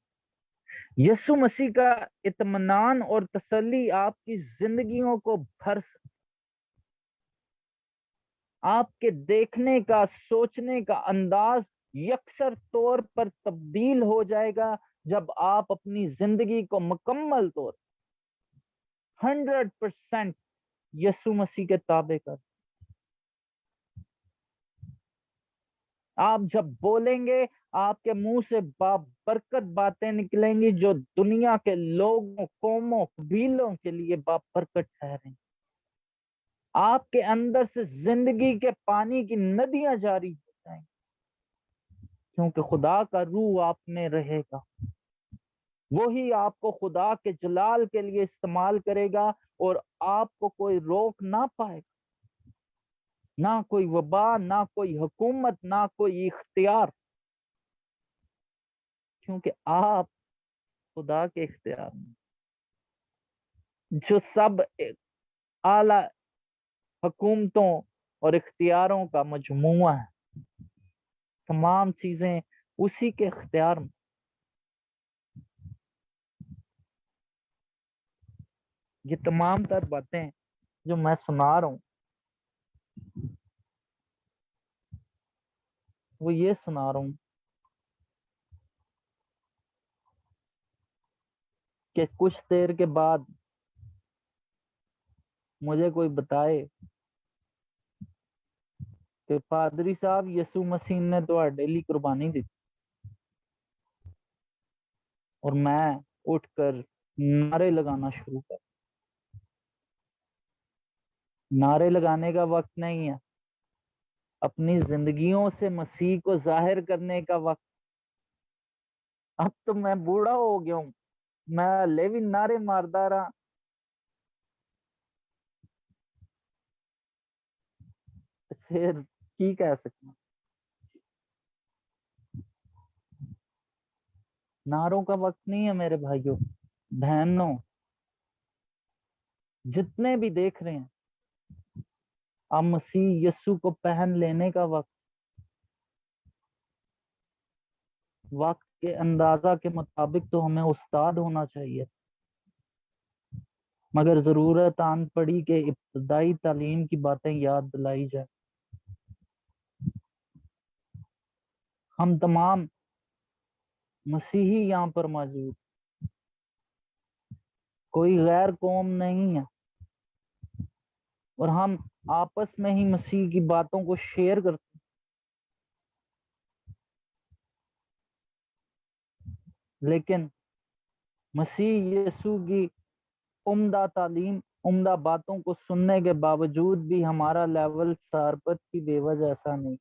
یسوع مسیح کا اطمینان اور تسلی آپ کی زندگیوں کو بھر سکتی. آپ کے دیکھنے کا سوچنے کا انداز یکسر طور پر تبدیل ہو جائے گا جب آپ اپنی زندگی کو مکمل طور 100% یسوع مسیح کے تابع کر. آپ جب بولیں گے آپ کے منہ سے بابرکت باتیں نکلیں گی جو دنیا کے لوگوں، قوموں، قبیلوں کے لیے بابرکت ٹھہریں۔ آپ کے اندر سے زندگی کے پانی کی ندیاں جاری ہو جائیں گی، کیونکہ خدا کا روح آپ میں رہے گا۔ وہی آپ کو خدا کے جلال کے لیے استعمال کرے گا، اور آپ کو کوئی روک نہ پائے گا، نہ کوئی وبا، نہ کوئی حکومت، نہ کوئی اختیار، کیونکہ آپ خدا کے اختیار میں، جو سب اعلی حکومتوں اور اختیاروں کا مجموعہ ہے، تمام چیزیں اسی کے اختیار میں۔ یہ تمام تر باتیں جو میں سنا رہا ہوں، وہ یہ سنا رہا ہوں کہ کچھ دیر کے بعد مجھے کوئی بتائے کہ پادری صاحب یسوع مسیح نے تو ڈیلی قربانی دی، اور میں اٹھ کر نعرے لگانا شروع کر۔ نعرے لگانے کا وقت نہیں ہے، اپنی زندگیوں سے مسیح کو ظاہر کرنے کا وقت۔ اب تو میں بوڑھا ہو گیا ہوں، میں لے بھی نعرے مارتا رہا، پھر کی کہہ سکتا؟ نعروں کا وقت نہیں ہے میرے بھائیوں بہنوں، جتنے بھی دیکھ رہے ہیں، اب مسیح یسوع کو پہن لینے کا وقت کے اندازہ کے مطابق تو ہمیں استاد ہونا چاہیے، مگر ضرورت آن پڑی کہ ابتدائی تعلیم کی باتیں یاد دلائی جائے۔ ہم تمام مسیحی یہاں پر موجود، کوئی غیر قوم نہیں ہے، اور ہم آپس میں ہی مسیح کی باتوں کو شیئر کرتے ہیں، لیکن مسیح یسوع کی عمدہ تعلیم، عمدہ باتوں کو سننے کے باوجود بھی ہمارا لیول ساربت کی بے وجہ ایسا نہیں۔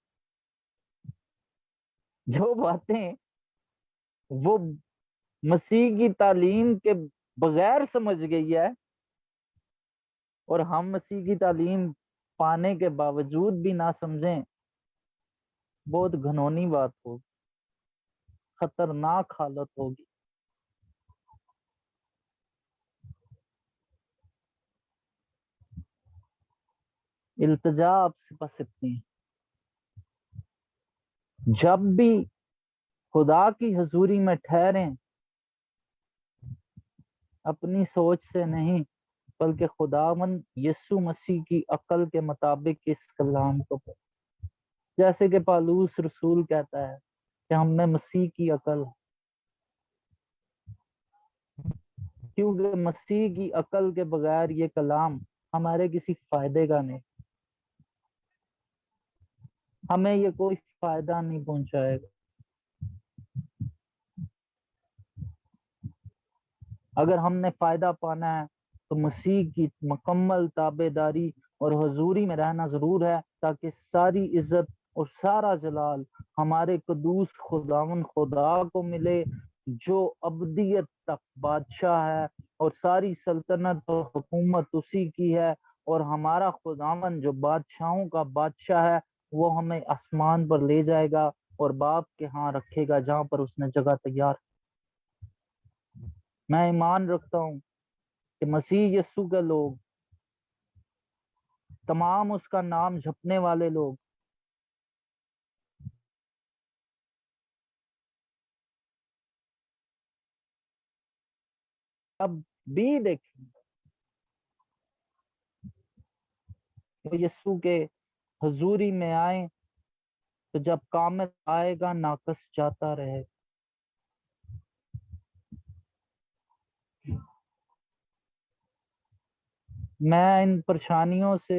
جو باتیں وہ مسیح کی تعلیم کے بغیر سمجھ گئی ہے، اور ہم مسیح کی تعلیم پانے کے باوجود بھی نہ سمجھیں، بہت گھنونی بات ہوگی، خطرناک حالت ہوگی۔ التجا آپ سے بس اتنی ہے، جب بھی خدا کی حضوری میں ٹھہریں، اپنی سوچ سے نہیں بلکہ خداوند یسوع مسیح کی عقل کے مطابق اس کلام کو پڑھیں، جیسے کہ پالوس رسول کہتا ہے کہ ہم میں مسیح کی عقل ہے، کیونکہ مسیح کی عقل کے بغیر یہ کلام ہمارے کسی فائدے کا نہیں، ہمیں یہ کوئی فائدہ نہیں پہنچائے گا۔ اگر ہم نے فائدہ پانا ہے تو مسیح کی مکمل تابع داری اور حضوری میں رہنا ضرور ہے، تاکہ ساری عزت اور سارا جلال ہمارے قدوس خداوند خدا کو ملے، جو ابدیت تک بادشاہ ہے، اور ساری سلطنت اور حکومت اسی کی ہے، اور ہمارا خداوند جو بادشاہوں کا بادشاہ ہے، وہ ہمیں آسمان پر لے جائے گا اور باپ کے ہاں رکھے گا، جہاں پر اس نے جگہ تیار۔ میں ایمان رکھتا ہوں کہ مسیح یسوع کے لوگ، تمام اس کا نام جپنے والے لوگ، اب بھی دیکھیں کہ یسوع کے حضوری میں آئیں، تو جب کامل آئے گا ناقص جاتا رہے گا۔ میں ان پریشانیوں سے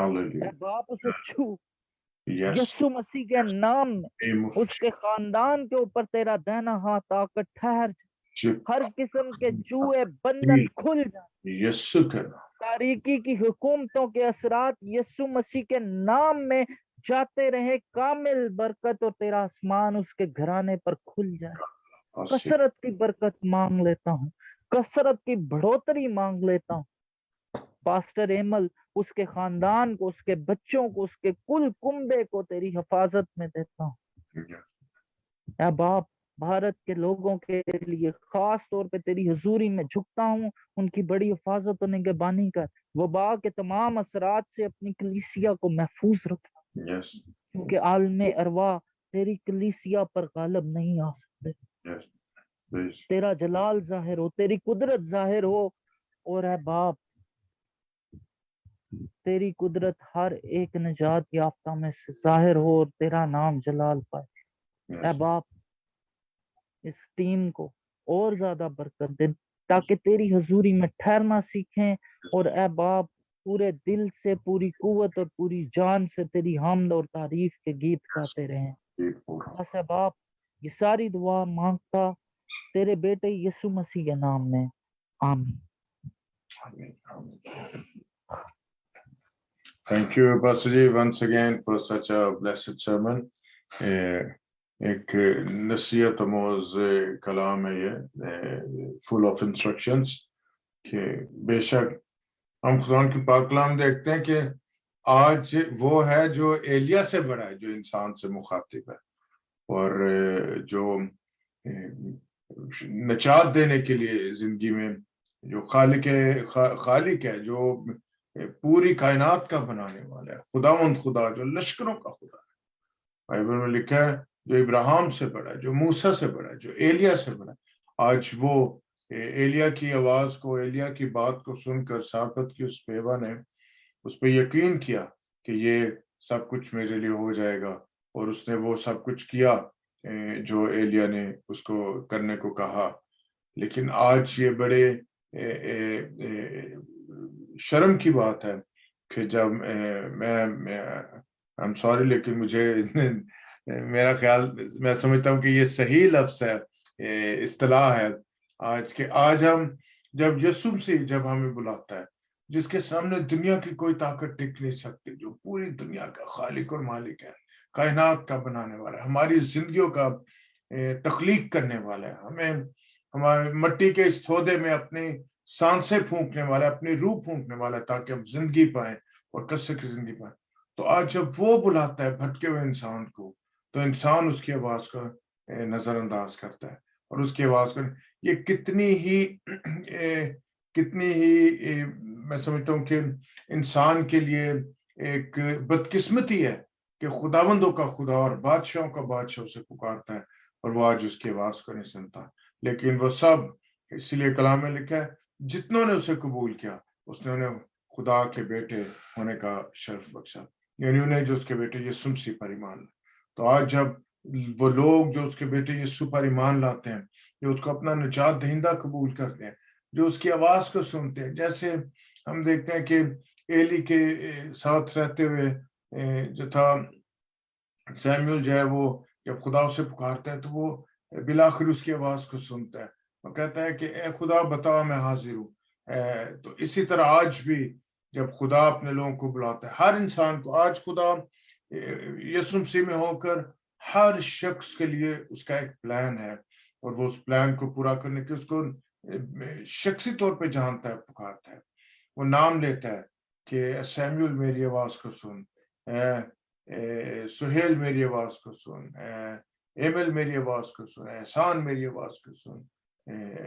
Hallelujah. اے باپ اسے چھو Yes. یسوع مسیح کے نام میں. Name of اس کے خاندان کے اوپر تیرا دہنا ہاتھ آ کر ٹھہر جائے. ہر قسم کے جوئے بندھن کھل جائیں. یسوع کا نام. تاریکی کی حکومتوں کے اثرات یسوع مسیح کے نام میں جاتے رہے. کامل برکت اور تیرا آسمان اس کے گھرانے پر کھل جائے. کثرت کی برکت مانگ لیتا ہوں, کثرت کی بڑھوتری مانگ لیتا ہوں. پاسٹر ایمل, اس کے خاندان کو, اس کے بچوں کو, اس کے کل کنبے کو تیری حفاظت میں دیتا ہوں. اے باپ, بھارت کے لوگوں کے لیے خاص طور پہ تیری حضوری میں جھکتا ہوں. ان کی بڑی حفاظت و نگہبانی کر. وبا کے تمام اثرات سے اپنی کلیسیا کو محفوظ رکھ, Yes. کیونکہ عالم ارواح تیری کلیسیا پر غالب نہیں آ سکتے. Yes. Please. تیرا جلال ظاہر ہو, تیری قدرت ظاہر ہو. اور اے باپ, تیری قدرت ہر ایک نجات یافتہ میں سے ظاہر ہو اور تیرا نام جلال پائے. اے Yes. باپ, اس ٹیم کو اور زیادہ برکت دے تاکہ تیری حضوری میں ٹھہرنا سیکھیں. اور اے باپ, پورے دل سے, پوری قوت اور پوری جان سے تیری حمد اور تعریف کے گیت گاتے رہیں. بس اے باپ, یہ ساری دعا مانگتا تیرے بیٹے یسوع مسیح کے نام میں, آمین. Thank you, Pastor Ji, once again for such a blessed sermon. ایک نصیحت آموز کلام ہے یہ, full of instructions, کہ بے شک ہم خدا کی پاک کلام دیکھتے ہیں کہ آج وہ ہے جو ایلیا سے بڑا ہے, جو انسان سے مخاطب ہے, اور جو نجات دینے کے لیے زندگی میں جو خالق ہے, جو پوری کائنات کا بنانے والا ہے, خداوند خدا جو لشکروں کا خدا ہے. بائبل میں لکھا ہے جو ابراہیم سے بڑا ہے, جو موسیٰ سے بڑا ہے, جو ایلیا سے بڑا ہے. آج وہ ایلیا کی آواز کو, ایلیا کی بات کو سن کر سارپت کی اس بیوہ نے اس پہ یقین کیا کہ یہ سب کچھ میرے لیے ہو جائے گا, اور اس نے وہ سب کچھ کیا جو ایلیا نے اس کو کرنے کو کہا. لیکن آج یہ بڑے شرم کی بات ہے کہ جب I'm sorry, لیکن مجھے میرا خیال, میں سمجھتا ہوں کہ یہ صحیح لفظ ہے, اصطلاح ہے آج کے. آج ہم جب یسوع سے جب ہمیں بلاتا ہے, جس کے سامنے دنیا کی کوئی طاقت ٹک نہیں سکتی, جو پوری دنیا کا خالق اور مالک ہے, کائنات کا بنانے والا ہے, ہماری زندگیوں کا تخلیق کرنے والا ہے, ہمیں ہمارے مٹی کے اس تھودے میں اپنی سانسیں پھونکنے والا ہے, اپنی روح پھونکنے والا ہے, تاکہ ہم زندگی پائیں اور کثرت کی زندگی پائیں. تو آج جب وہ بلاتا ہے بھٹکے ہوئے انسان کو, تو انسان اس کی آواز کا نظر انداز کرتا ہے, اور اس کی آواز کا یہ کتنی ہی میں سمجھتا ہوں کہ انسان کے لیے ایک بدقسمتی ہے کہ خداوندوں کا خدا اور بادشاہوں کا بادشاہ اسے پکارتا ہے, اور وہ آج اس کی آواز کو نہیں سنتا. لیکن وہ سب, اسی لیے کلام میں لکھا ہے, جتنوں نے اسے قبول کیا اس نے انہیں خدا کے بیٹے ہونے کا شرف بخشا, یعنی انہیں جو اس کے بیٹے یسوع مسیح پر ایمان لائے. تو آج جب وہ لوگ جو اس کے بیٹے یسوع پر ایمان لاتے ہیں, جو اس کو اپنا نجات دہندہ قبول کرتے ہیں, جو اس کی آواز کو سنتے ہیں, جیسے ہم دیکھتے ہیں کہ ایلی کے ساتھ رہتے ہوئے جو تھا سیموئل, جو ہے وہ جب خدا اسے پکارتا ہے تو وہ بالآخر اس کی آواز کو سنتا ہے, وہ کہتا ہے کہ اے خدا بتا میں حاضر ہوں. تو اسی طرح آج بھی جب خدا اپنے لوگوں کو بلاتا ہے, ہر انسان کو, آج خدا یسوع مسیح میں ہو کر ہر شخص کے لیے اس کا ایک پلان ہے, اور وہ اس پلان کو پورا کرنے کے اس کو شخصی طور پہ جانتا ہے, پکارتا ہے, وہ نام لیتا ہے کہ سیموئل میری آواز کو سن, سہیل میری آواز کو سن, ایمل میری آواز کو سن, احسان میری آواز کو سن,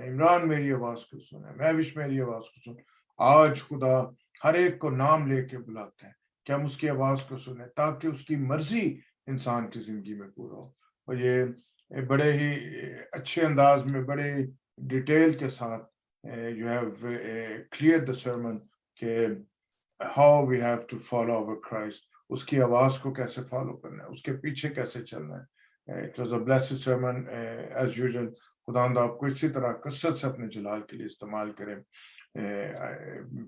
عمران میری آواز کو سن, مہوش میری آواز کو سن. آج خدا ہر ایک کو نام لے کے بلاتا ہے کہ ہم اس کی آواز کو سنیں, تاکہ اس کی مرضی انسان کی زندگی میں پورا ہو. اور یہ بڑے ہی اچھے انداز میں, بڑے ڈیٹیل کے ساتھ you have cleared the sermon کہ how we have to follow our Christ, اس کی آواز کو کیسے فالو کرنا ہے, اس کے پیچھے کیسے چلنا ہے. It was a blessed sermon as usual. خداوند آپ کو اسی طرح کثرت سے اپنے جلال کے لیے استعمال کریں.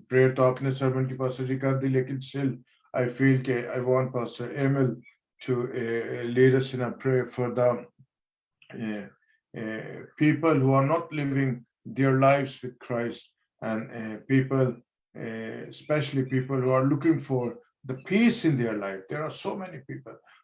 پریئر تو آپ نے سرمن کی پاس جی کر دی, لیکن still I feel that I want Pastor Emil to lead us in a prayer for the people who are not living their lives with Christ, and people, especially people who are looking for the peace in their life. There are so many people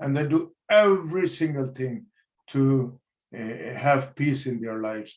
and they do every single thing to have peace in their lives.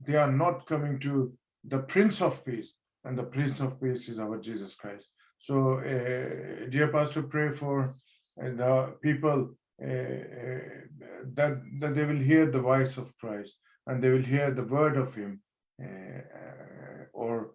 they are not coming to the Prince of Peace, and the Prince of Peace is our Jesus Christ. So, dear Pastor, pray for the people that they will hear the voice of Christ and they will hear the word of Him, or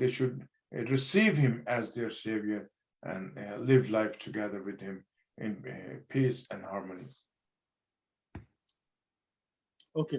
they should receive Him as their Savior and live life together with Him in peace and harmony. Okay.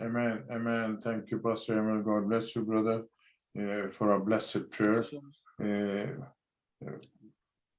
Amen. Amen. Thank you, Pastor Emil. God bless you, brother, for a blessed prayer.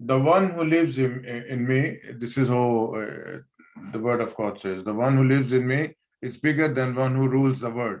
the one who lives in me, this is how the word of God says, the one who lives in me is bigger than one who rules the world.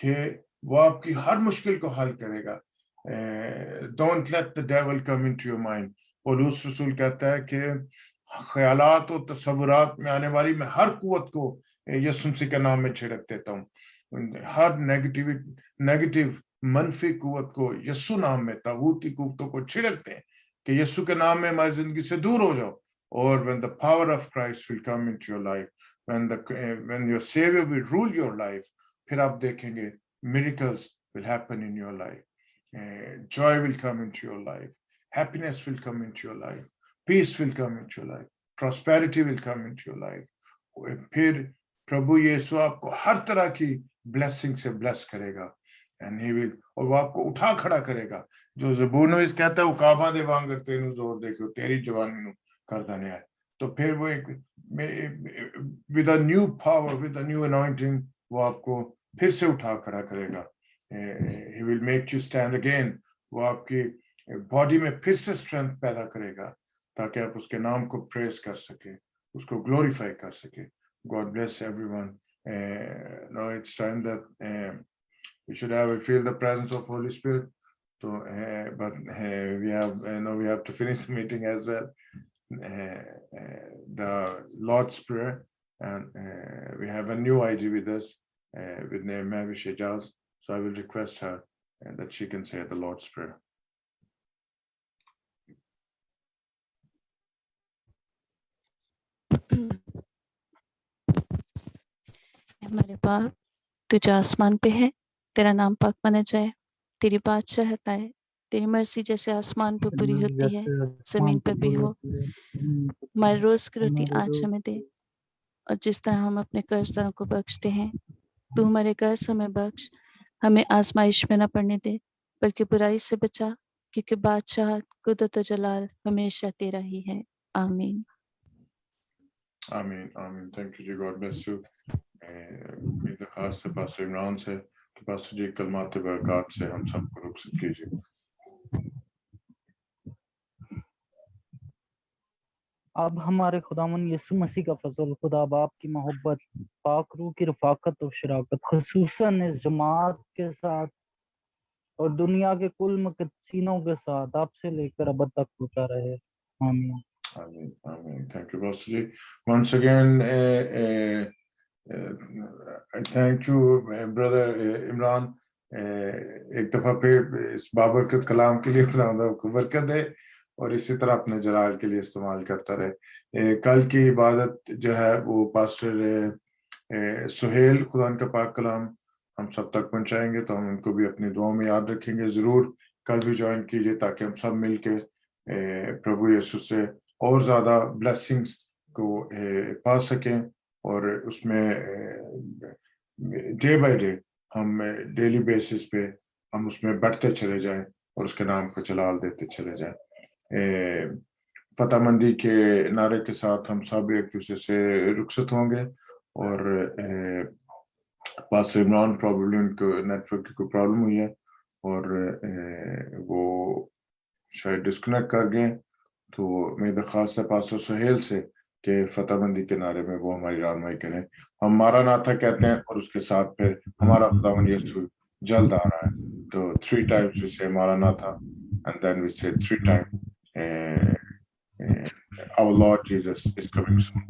کہ وہ آپ کی ہر مشکل کو حل کرے گا. Don't let the devil come into your mind. پولس رسول کہتا ہے کہ خیالات و تصورات میں آنے والی میں ہر قوت کو یسوع مسیح کے نام میں چھڑک دیتا ہوں. ہر نیگیٹو منفی قوت کو یسوع نام میں, طاغوتی قوتوں کو چھڑک دیں کہ یسوع کے نام میں ہماری زندگی سے دور ہو جاؤ. اور when the power of Christ will come into your life, when your Savior will rule your life, پھر آپ دیکھیں گے miracles will happen in your life. Joy will come into your life. Happiness will come into your life. Peace will come into your life. Prosperity will come into your life. پھر پربھو یسوع آپ کو ہر طرح کی بلیسنگ سے bless کرے گا. And he will, اور وہ آپ کو اٹھا کھڑا کرے گا. جو زبور نویس کہتا ہے وہ کعبہ دے وانگر تینوں زور دے کے تیری جوانی نو کردا نے آئے. تو پھر وہ ایک with a new power, with a new anointing, وہ آپ کو پھر سے اٹھا کھڑا کرے گا. He will make you stand again. وہ آپ کی باڈی میں پھر سے اسٹرینتھ پیدا کرے گا تاکہ آپ اس کے نام کو پریز کر سکیں, اس کو گلوریفائی کر سکیں. God bless everyone. Now it's time that we should feel the presence of Holy Spirit. So, but we have to finish the meeting as well. The Lord's Prayer, and we have a new ID with us, with name Mary Shejaz. So I will request her that she can say the Lord's Prayer. ہمارے باپ تو جو آسمان پہ ہے, تیرا نام پاک مانا جائے, تیری بادشاہت آئے, تیری مرضی جیسے آسمان پہ پوری ہوتی ہے زمین پہ بھی ہو. ہمارے روز کی روٹی آج ہمیں دے, اور جس طرح ہم اپنے قرض داروں کو بخشتے ہیں, تو ہمارے قرض ہمیں بخش, ہمیں آزمائش میں نہ پڑنے دے بلکہ برائی سے بچا, کیونکہ بادشاہت, قدرت و جلال ہمیشہ تیرا ہی ہے. آمین. آمین آمین. تھینک یو جی. God bless you. میری درخواست ہے پاسٹر عمران سے کہ پاسٹر جی کلمات برکات سے ہم سب کو رخصت کیجیے. اب ہمارے خداوند یسوع مسیح کا فضل, خدا باپ کی محبت, پاک روح کی رفاقت و شراکت خصوصاً اس جماعت کے ساتھ اور دنیا کے کل مقدسینوں کے ساتھ آپ سے لے کر ابد تک ہوتا رہے. آمین. Amen. Amen. Thank you, Pastor Ji. Once again, I thank you, brother Imran. ایک دفعہ پھر اس بابرکت کلام کے لیے خداوند آپ کو برکت دے اور اسی طرح اپنے جلال کے لیے استعمال کرتا رہے. کل کی عبادت جو ہے وہ پاسٹر سہیل خداوند کا پاک کلام ہم سب تک پہنچائیں گے, تو ہم ان کو بھی اپنی دعاؤں میں یاد رکھیں گے. ضرور کل بھی جوائن کیجیے تاکہ ہم سب مل کے پربھو یسوع سے اور زیادہ بلیسنگز کو پا سکیں, اور اس میں ڈے بائی ڈے ہم ڈیلی بیسس پہ ہم اس میں بڑھتے چلے جائیں اور اس کے نام کو جلال دیتے چلے جائیں. فتح مندی کے نعرے کے ساتھ ہم سب ایک دوسرے سے رخصت ہوں گے, اور پاسٹر عمران پرابلی ان کو نیٹ ورک کی کوئی پرابلم ہوئی ہے اور وہ شاید ڈسکنیکٹ کر گئے. تو میری درخواست ہے پاسٹر سہیل سے کہ فتح مندی کے نعرے میں وہ ہماری رہنمائی کریں. ہم مارا ناتھا کہتے ہیں اور اس کے ساتھ پھر ہمارا خداوند یسوع جلد آ رہا ہے. تو 3 times we say مارا ناتھا, and then we say 3 times our Lord Jesus is coming soon.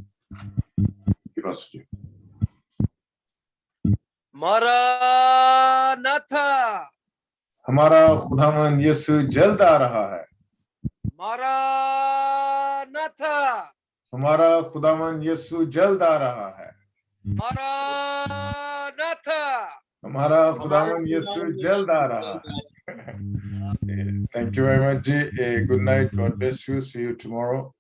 مارا ناتھا, ہمارا خداوند یسوع جلد آ رہا ہے. مارا ناتھا, ہمارا خداوند یسوع جلد آ رہا ہے. مارا ناتھا, ہمارا خداوند یسوع جلد آ رہا ہے. Thank you very much G. Good night. God bless you. See you tomorrow.